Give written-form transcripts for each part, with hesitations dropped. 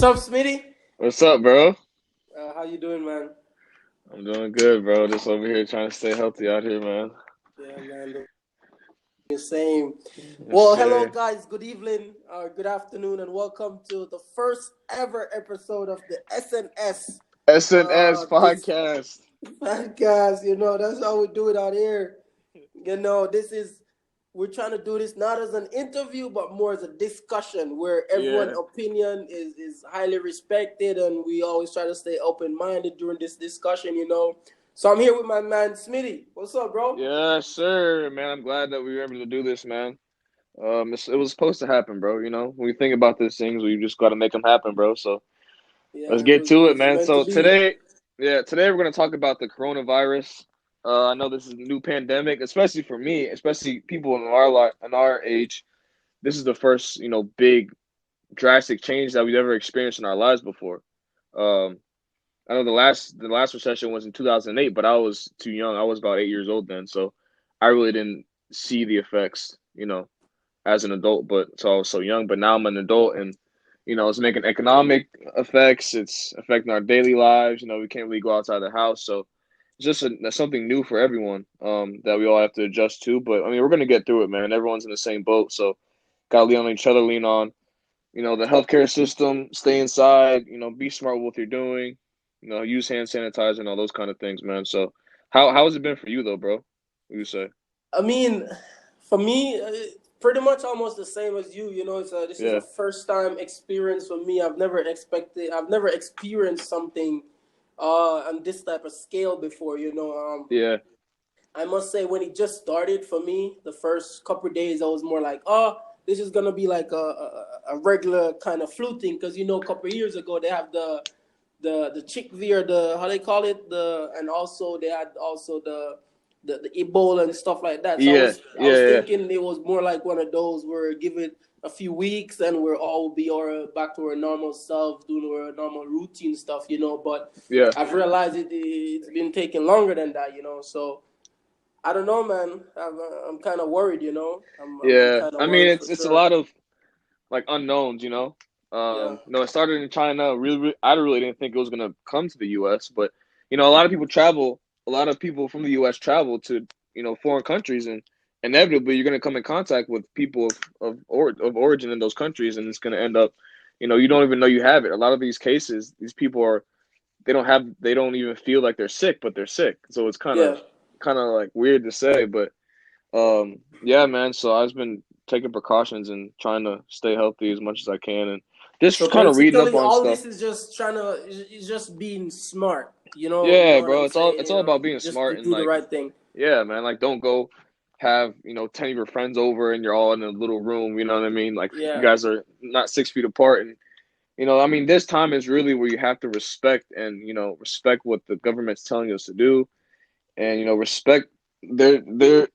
What's up, Smitty? What's up, bro? How you doing, man? I'm doing good, bro. Just over here trying to stay healthy out here, man. Yeah, man, the same. Yes, Well, hello, sir. guys. Good evening, good afternoon, and welcome to the first ever episode of the S&S S&S this Podcast. podcast. That's how we do it out here. This is we're trying to do this not as an interview, but more as a discussion where everyone's Yeah. opinion is highly respected, and we always try to stay open minded during this discussion. So I'm here with my man Smitty. What's up, bro? Yes, sir, man. I'm glad that we were able to do this, man. It was supposed to happen, bro. When we think about these things, we just got to make them happen, bro. So let's Yeah, it get was it to it, was man. meant to So be. today we're gonna talk about the coronavirus. I know this is a new pandemic, especially for me, especially people in our age. This is the first, big drastic change that we've ever experienced in our lives before. Um, I know the last recession was in 2008, but I was too young. I was about 8 years old then, so I really didn't see the effects, as an adult. But so I was so young. But now I'm an adult, and it's making economic effects. It's affecting our daily lives. We can't really go outside the house, so it's just something new for everyone that we all have to adjust to. But I mean, we're gonna get through it, man. Everyone's in the same boat, so gotta lean on each other, lean on the healthcare system, stay inside, be smart with what you're doing, use hand sanitizer and all those kind of things, man. So how has it been for you though, bro? What do you say? I mean, for me, pretty much almost the same as you. This is a Yeah, first time experience for me. I've never experienced something on this type of scale before. yeah, I must say, when it just started for me, the first couple of days, I was more like, oh, this is gonna be like a regular kind of flu thing, because a couple of years ago they have the chickpea, or the, how they call it, and also they had also the Ebola and stuff like that. So I yeah, was I was yeah, thinking it was more like one of those where give it a few weeks and we're all be our back to our normal self, doing our normal routine stuff. But yeah, I've realized it's been taking longer than that. So I don't know, man. I'm kind of worried. I'm yeah. kind of I mean, worried for it's a sure. lot of like unknowns. Yeah. It started in China. Really, I really didn't think it was gonna come to the U.S., but a lot of people travel. A lot of people from the U.S. travel to foreign countries, and inevitably you're gonna come in contact with people of origin in those countries, and it's gonna end up, you don't even know you have it. A lot of these cases, these people are they don't even feel like they're sick, but they're sick. So it's Yeah. kind of like weird to say, but yeah, man. So I've been taking precautions and trying to stay healthy as much as I can, and So just kind of reading up basically, on all stuff. this is just is just being smart. You know Yeah, what bro. I'm It's saying. all about being Just to smart and do the like, right thing. yeah, man. Like, don't go have 10 of your friends over and you're all in a little room. You know what I mean? Like, you Yeah. guys are not 6 feet apart, and I mean, this time is really where you have to respect and respect what the government's telling us to do, and respect their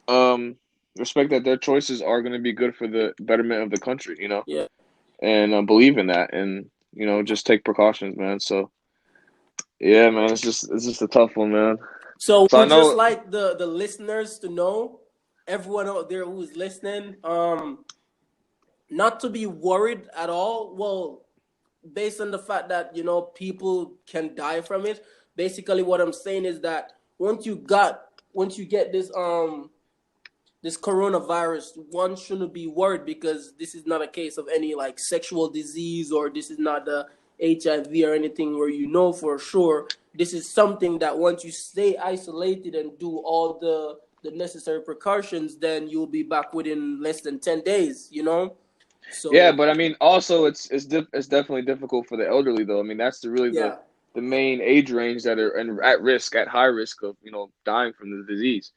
um respect that their choices are going to be good for the betterment of the country. Yeah. And believe in that, and just take precautions, man. So yeah, man, it's just a tough one, man. So So I we just know, like the listeners to know, everyone out there who's listening, not to be worried at all. Well, based on the fact that people can die from it. Basically, what I'm saying is that once you get this coronavirus, one shouldn't be worried, because this is not a case of any like sexual disease, or this is not the HIV or anything where for sure this is something that once you stay isolated and do all the necessary precautions, then you'll be back within less than 10 days. yeah, So but I mean, also it's definitely difficult for the elderly, though. I mean, that's really yeah, the main age range that are at risk, at high risk of dying from the disease.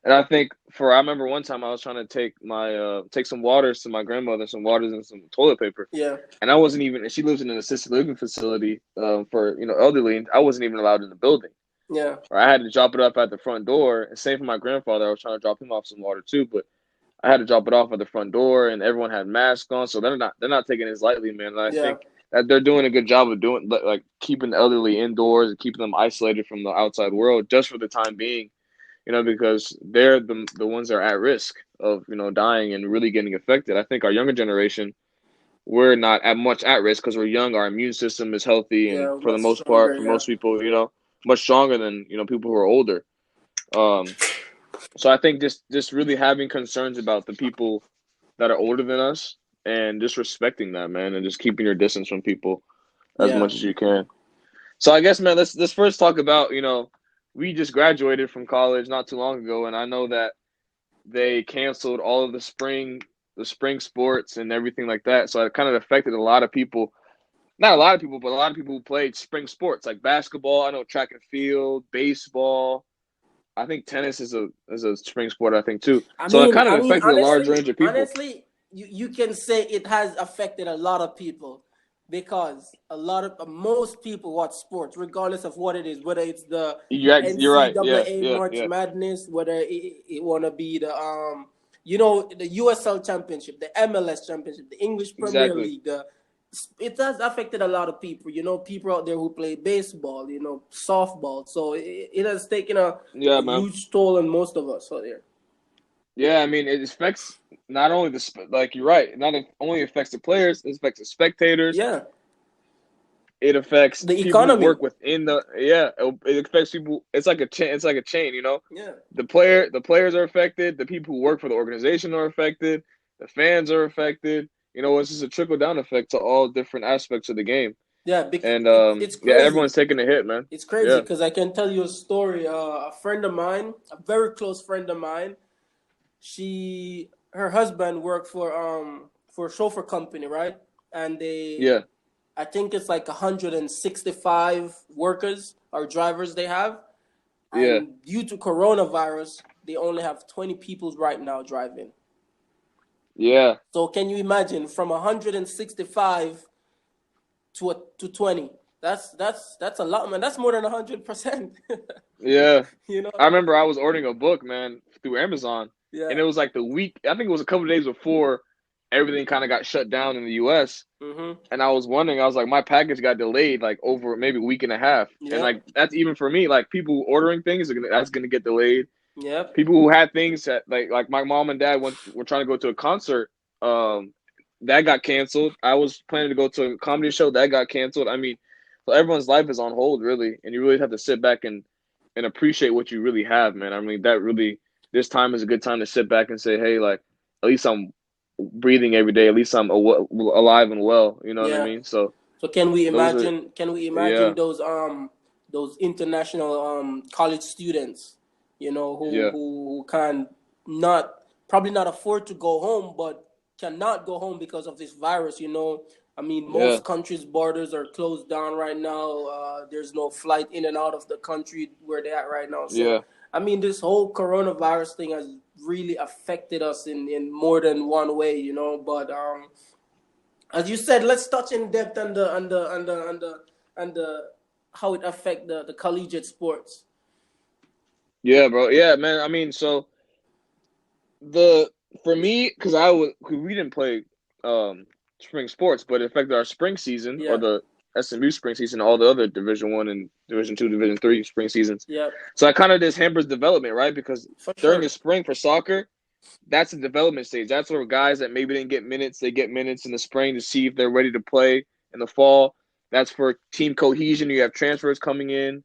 And I think I remember one time I was trying to take some waters to my grandmother, some waters and some toilet paper, yeah, and I wasn't even. And she lives in an assisted living facility for elderly, and I wasn't even allowed in the building. yeah, Or I had to drop it up at the front door. And same for my grandfather. I was trying to drop him off some water too, but I had to drop it off at the front door, and everyone had masks on, so they're not taking this lightly, man. And I yeah. think that they're doing a good job of doing like keeping the elderly indoors and keeping them isolated from the outside world just for the time being. Because they're the ones that are at risk of dying and really getting affected. I think our younger generation, we're not at much at risk because we're young. Our immune system is healthy, and Yeah, for the much most part, stronger. for Yeah, most people, much stronger than people who are older. Um, so I think just really having concerns about the people that are older than us and just respecting that, man, and just keeping your distance from people as yeah, much as you can. So I guess, man, let's first talk about, we just graduated from college not too long ago, and I know that they canceled all of the spring sports and everything like that. So it kind of affected a lot of people. Not a lot of people, but a lot of people who played spring sports like basketball. I know track and field, baseball. I think tennis is a spring sport, I think too. So it kind of I mean, affected a large range of people. honestly, you can say it has affected a lot of people because a lot of most people watch sports, regardless of what it is, whether it's the You're right. Yeah, NCAA yeah, March yeah. Madness, whether it wanna be the the USL Championship, the MLS Championship, the English Premier Exactly. League, it has affected a lot of people. People out there who play baseball, softball. So it has taken Yeah, a man. huge toll on most of us out there. Yeah, I mean, it affects not only like you're right, not only affects the players, it affects the spectators. Yeah, It affects the people who economy. work within the yeah. It affects people. It's like a chain. It's like a chain. Yeah, The players are affected. The people who work for the organization are affected. The fans are affected. It's just a trickle down effect to all different aspects of the game. yeah. And It's yeah, everyone's crazy. taking a hit, man. It's crazy Yeah, because I can tell you a story. A friend of mine, a very close friend of mine, her husband worked for a chauffeur company, right? And yeah, I think it's like 165 workers or drivers they have, yeah, and due to coronavirus, they only have 20 people right now driving. yeah, So can you imagine from 165 to 20? That's a lot, man. That's more than 100%. yeah. you know? I remember I was ordering a book, man, through Amazon, and Yeah. it was like the week. I think it was a couple of days before everything kind of got shut down in the U.S. Mhm. And I was wondering, I was like, my package got delayed like over maybe a week and a half, and Yep. like that's even for me. Like people ordering things, that's gonna get delayed. Yep. People who had things that like my mom and dad were trying to go to a concert, that got canceled. I was planning to go to a comedy show that got canceled. I mean, so everyone's life is on hold really, and you really have to sit back and appreciate what you really have, man. I mean, that really this time is a good time to sit back and say, hey, like at least I'm breathing every day. At least I'm alive and well. You know what I Yeah. mean? So So can we those are imagine? Can we imagine yeah, those international college students, yeah, who can not probably not afford to go home, but cannot go home because of this virus. I mean, yeah, most countries' borders are closed down right now. There's no flight in and out of the country where they're at right now. So yeah. I mean, this whole coronavirus thing has really affected us in more than one way. But as you said, let's touch in depth on the how it affect the collegiate sports. Yeah, bro. Yeah, man. I mean, so the for me, because we didn't play spring sports, but it affected our spring season or Yeah, the SMU spring season, all the other Division 1 and Division 2, Division 3 spring seasons. yeah, So that kind of just hampers development, right? Because for during the sure. spring for soccer, that's the development stage. That's where guys that maybe didn't get minutes, they get minutes in the spring to see if they're ready to play in the fall. That's for team cohesion. You have transfers coming in,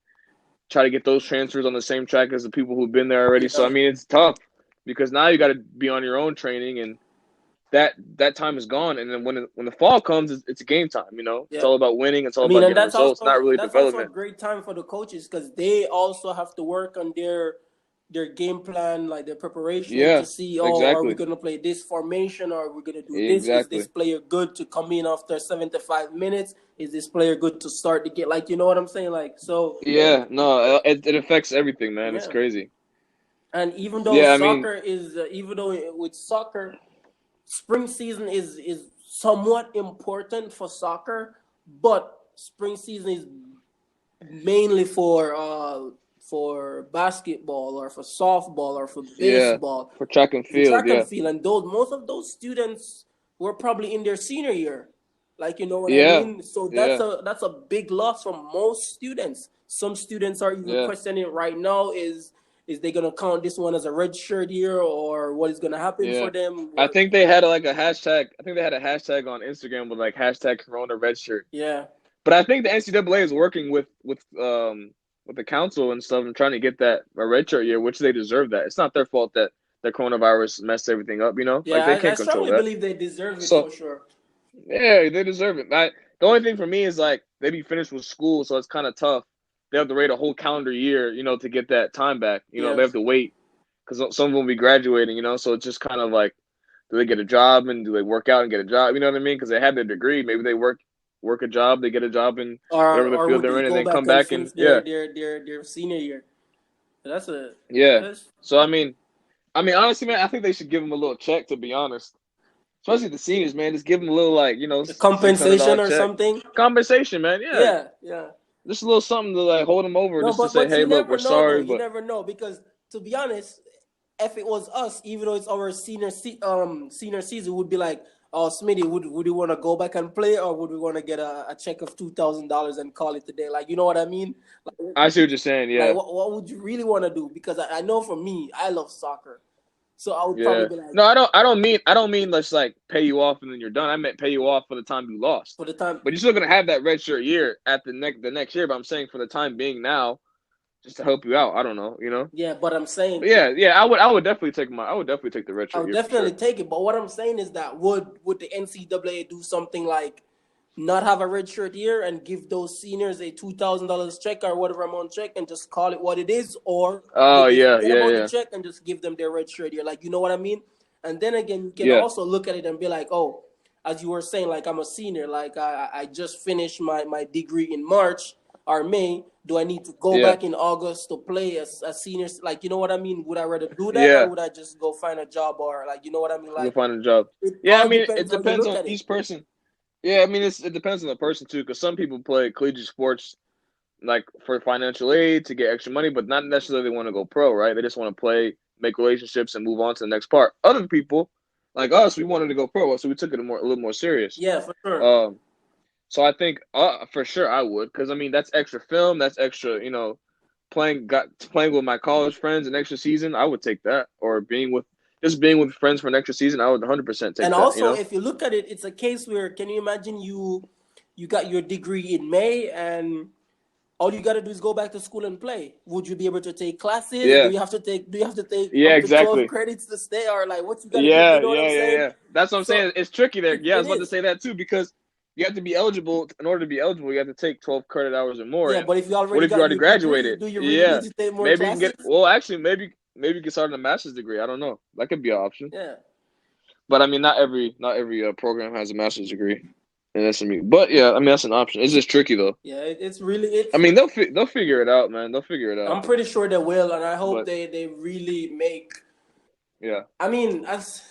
try to get those transfers on the same track as the people who've been there already. So I Yeah, mean, it's tough because now you got to be on your own training, and that time is gone. And then when the fall comes, it's a game time. It's yeah. all about winning. It's all I mean, about and getting results, not really that's also a development. great time for the coaches because they also have to work on their game plan, like their preparation to Yeah, see, oh, are we exactly, going to play this formation or are we going to do this? Is this exactly. player good to come in after 75 minutes? Is this player good to start the game? Like, you know what I'm saying? Like, so, Yeah, no, it affects everything, man. It's yeah. crazy. And even though Yeah, I mean, soccer is, even though with soccer, spring season is somewhat important for soccer, but spring season is mainly for basketball or for softball or for yeah, baseball for track and and field, track and yeah, field, and those most of those students were probably in their senior year, like you know what I yeah, mean. So yeah, that's a big loss for most students. Some students are even yeah, questioning right now: Is they gonna count this one as a red shirt year, or what is gonna happen Yeah. for them? I think they had like a hashtag. I think they had a hashtag on Instagram with like hashtag Corona Red Shirt. Yeah, But I think the NCAA is working with the council and stuff and trying to get that a red shirt year, which they deserve that. It's not their fault that the coronavirus messed everything up, you know? Like yeah. they I can't control strongly that. believe they deserve it So for sure. yeah, they deserve it. The only thing for me is like they be finished with school, so it's kind of tough. They have to wait a whole calendar year, you know, to get that time back. You know, they have Yes. to wait because some of them will be graduating, you know. So it's just kind of like, do they get a job and do they work out and get a job? You know what I mean? Because they had their degree, maybe they work a job, they get a job in whatever the Or field would they're they in, and go then come back and back finish and yeah, their senior year? That's a yeah. that's So I mean, honestly, man, I think they should give them a little check. To be honest, especially the seniors, man, just give them a little like a six hundred dollar compensation or check something. compensation, man. Yeah, Yeah, yeah. just a little something to like hold them over, No, just to but say, hey, you look, never we're know though. sorry, You but never know because to be honest, if it was us, even though it's our senior season, would be like, oh, Smitty, would you want to go back and play, or would we want to get a check of $2,000 and call it a day? Like, you know what I mean? I see what you're saying. Like, Yeah, what would you really want to do? Because I know for me, I love soccer, so I would probably yeah. be like, No, I don't mean let's like pay you off and then you're done. I meant pay you off for the time you lost. for the time. But you're still gonna have that red shirt year at the next year. But I'm saying for the time being now, just to help you out. I don't know, you know. Yeah, but I'm saying But yeah. I would definitely take the red I shirt would year for definitely sure. take it. But what I'm saying is that would the NCAA do something like not have a red shirt year and give those seniors a $2,000 check or whatever amount check and just call it what it is, or Oh would they yeah, forget yeah, about the yeah, check and just give them their red shirt year? Like, you know what I mean? And then again, you can yeah, also look at it and be like, oh, as you were saying, like I'm a senior, like I just finished my degree in March or May. Do I need to go yeah, back in August to play as a senior? Like, you know what I mean? Would I rather do that or yeah. would I just go find a job or like, you know what I mean? Go Like, find a job. it Yeah, I all mean it depends how you depends look on at it. each person. Yeah, I mean it depends on the person too, because some people play collegiate sports like for financial aid to get extra money, but not necessarily want to go pro, right? They just want to play, make relationships, and move on to the next part. Other people, like us, we wanted to go pro, so we took it a little more serious. Yeah, for sure. Um, so I think for sure I would, because I mean that's extra film, that's extra, playing with my college friends an extra season. I would take that, or being with friends for an extra season. I would 100% And take that. You also, know? if you look at it, it's a case where can you imagine you got your degree in May and all you got to do is go back to school and play. Would you be able to take classes? Yeah, Do you have to take yeah, up to 12 exactly. credits to stay or like what you got to do? You Yeah, know what I'm yeah, yeah, saying? yeah. That's what I'm So saying. It's tricky there. Yeah, I it was about to is. say that too because you have to be eligible. In order to be eligible, you have to take 12 credit hours or more. Yeah, And but if you what already if you got already your degree, graduated? do you really need Yeah, to take more maybe you can classes? get. Well, actually, maybe you can start on a master's degree. I don't know. That could be an option. Yeah. But I mean, not every program has a master's degree in SMU. But yeah, I mean that's an option. It's just tricky though. Yeah, it's really I it's mean they'll figure it out, man. They'll figure it out. I'm pretty sure they will and I hope But they really make yeah, I mean, as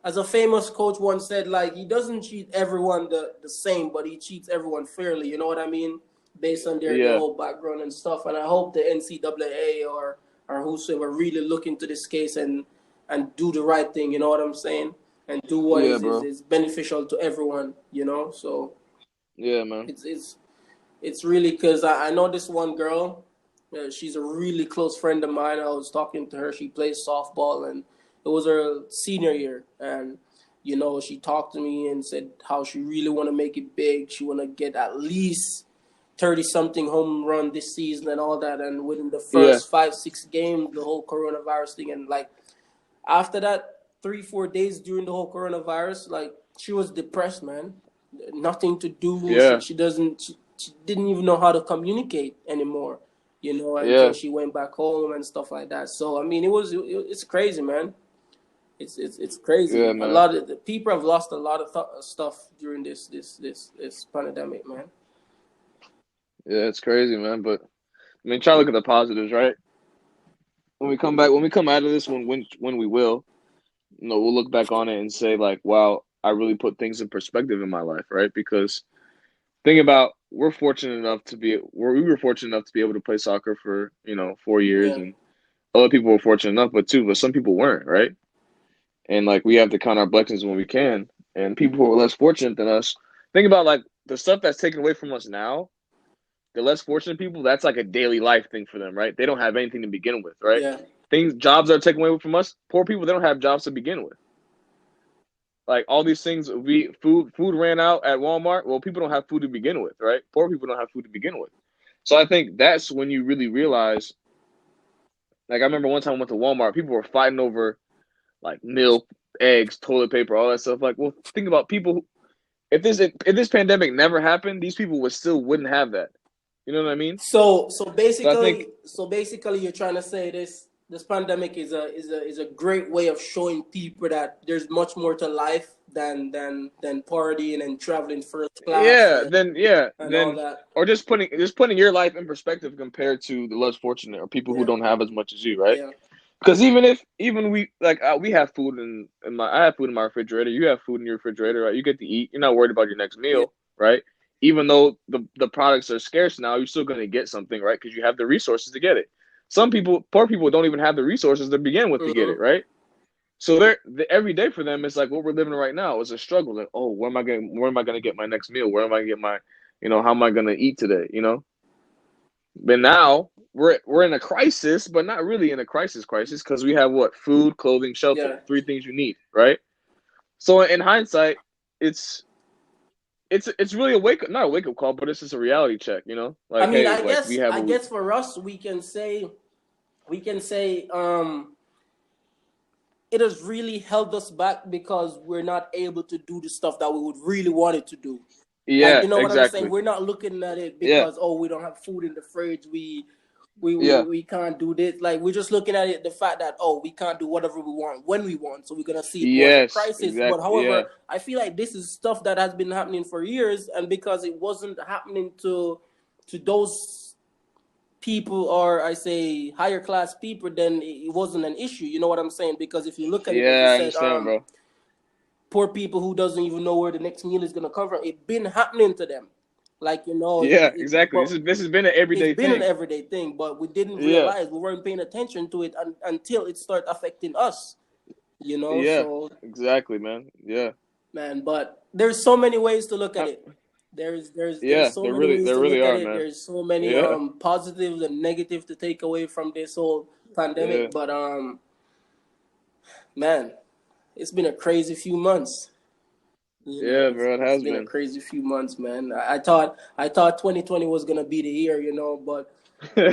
a famous coach once said, like he doesn't treat everyone the same, but he treats everyone fairly. You know what I mean? Based on their yeah, whole background and stuff. And I hope the NCAA or whosoever really look into this case and do the right thing. You know what I'm saying? And do what yeah, is bro. is beneficial to everyone. You know, so Yeah, man. it's really because I know this one girl. She's a really close friend of mine. I was talking to her. She plays softball, and it was her senior year. And she talked to me and said how she really want to make it big. She want to get at least 30 something home run this season and all that. And within the Yeah, first 5-6 games, the whole coronavirus thing, and like after that 3-4 days during the whole coronavirus, like she was depressed, man. Nothing to do. yeah, She didn't even know how to communicate anymore, until yeah, she went back home and stuff like that. So I mean, it's crazy, man. It's crazy. yeah, A man. lot of the people have lost a lot of stuff during this pandemic, man. Yeah, it's crazy, man. But I mean, try to look at the positives, right? When we come out of this, when we will, we'll look back on it and say like, wow, I really put things in perspective in my life, right? Because think about we were fortunate enough to be able to play soccer for 4 years, Yeah, and other people were fortunate enough, but some people weren't, right? And like we have to count our blessings when we can. And people who are less fortunate than us, think about like the stuff that's taken away from us now. the less fortunate people, that's like a daily life thing for them, right? They don't have anything to begin with, right? Yeah. Jobs are taken away from us. Poor people, they don't have jobs to begin with. Like all these things, food ran out at Walmart. Well, people don't have food to begin with, right? Poor people don't have food to begin with. So I think that's when you really realize. Like I remember one time I went to Walmart, people were fighting over like milk, eggs, toilet paper, all that stuff. Like, well, think about people. If this pandemic never happened, these people wouldn't have that. You know what I mean? So So I think basically, you're trying to say this pandemic is a great way of showing people that there's much more to life than partying and traveling first class and all then that. or just putting your life in perspective compared to the less fortunate or people who Yeah. don't have as much as you, right? Yeah. Because even we like we have food I have food in my refrigerator. You have food in your refrigerator, right? You get to eat. You're not worried about your next Yeah. meal, right? Even though the products are scarce now, you're still going to get something, right? Because you have the resources to get it. Poor people, don't even have the resources to begin with to get it, Mm-hmm. right? So every day for them, it's like what we're living right now is a struggle. Like, oh, where am I gonna get my next meal? Where am I gonna get my, how am I gonna eat today? But now we're in a crisis, but not really in a crisis because we have what? Food, clothing, shelter. Yeah. 3 things you need, right? So in hindsight, it's really not a wake up call, but it's just a reality check, I Like, mean, hey, like we have I what we guess for us, we can say it has really held us back because we're not able to do the stuff that we would really want it to do. Like, Yeah, you know what I'm saying? exactly. We're not looking at it Yeah, because, we don't have food in the fridge. yeah, We can't do this. Like, we're just looking at it the fact that, we can't do whatever we want when we want. So we're gonna see it more as a yes, crisis. But exactly. Yeah, however, I feel like this is stuff that has been happening for years, and because it wasn't happening to those people, or I say higher class people, then it wasn't an issue. You know what I'm saying? Because if you look at it, like you yeah, I said, understand, bro. poor people who doesn't even know where the next meal is gonna come from. It's been happening to them, like Yeah, exactly. but This has been an it's everyday been an thing. everyday thing. But we didn't Yeah, realize, we weren't paying attention to it until it started affecting us. yeah, So exactly, man. Yeah, man, but there's so many ways to look at Uh, it. There's yeah. so many ways There to really look at are, it. man. There's so many Yeah, positives and negatives to take away from this whole yeah, pandemic. But man, it's been a crazy few months. yeah, bro. It It's has been a been. crazy few months, man. I thought 2020 was gonna be the year, but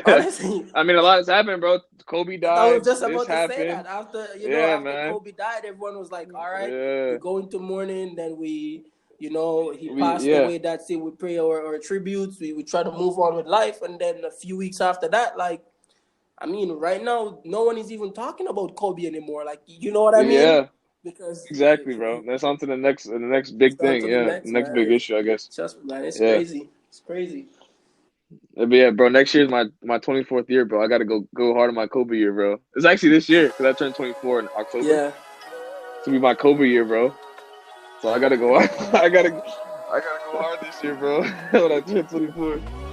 honestly, I mean, a lot has happened, bro. Kobe I was died. just This about to say that happened. after Yeah, after man. Kobe died, everyone was like, "All right, we Yeah, go into mourning." Then he we passed yeah away. That's it. We pray our tributes. We try to move on with life, and then a few weeks after that, like, I mean, right now, no one is even talking about Kobe anymore. Like, you know what I mean? yeah. Because Exactly, bro. That's on to the next it's big on thing. to the Yeah, the next, next man. big issue, I guess. Just man, it's Yeah. crazy. It's crazy. But yeah, bro. Next year is my 24th year, bro. I gotta go hard on my Kobe year, bro. It's actually this year because I turned 24 in October. Yeah. To be my Kobe year, bro. So I gotta go. I gotta go hard this year, bro. When I turn 24.